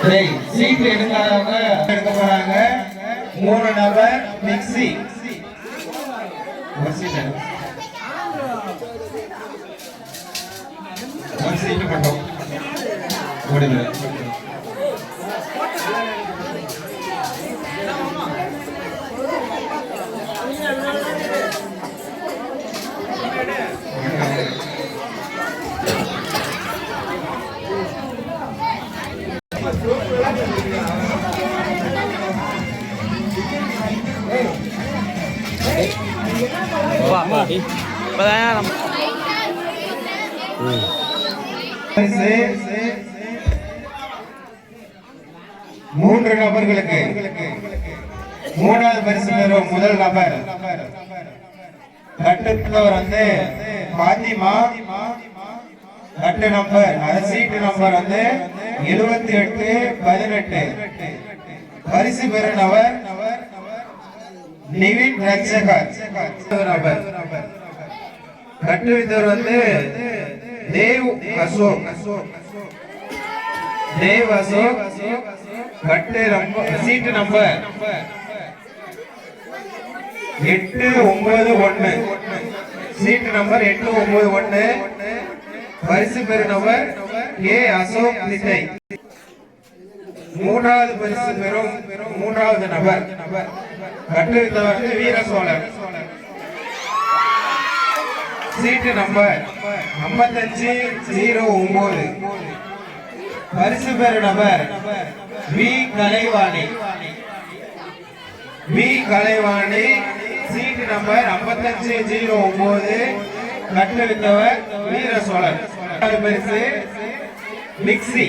Seat எடுக்காதவங்க எடுக்க போறாங்க. 3 நபர் மிக்ஸி ஒரு சீட் மட்டும் முடிஞ்சு. மூன்று நபர்களுக்கு மூணாவது பரிசு பெறும் முதல் நபர் கட்டுத்தவர் வந்து பாத்திமா. கட்டு நம்பர் சீட்டு நம்பர் வந்து 7818. பரிசு பெறும் நபர் நிவின் ரட்சகர். கட்டு வித்தவர் வந்து தேவ் அசோக். கட்டு சீட்டு நம்பர் 891. Seat number 891. பரிசு பெறும் நபர் ஏ அசோக் நித்தை. மூன்றாவது பரிசு பெறும் மூன்றாவது நபர் கட்டுவித்தவர் வந்து வீர சோழர். சீட்டு நம்பர் 5509. பரிசு பெறும் நபர் வி கலைவாணி. சீட்டு நம்பர் 5509. கட்டுவித்தவர் வீர சோழர். பரிசு மிக்ஸி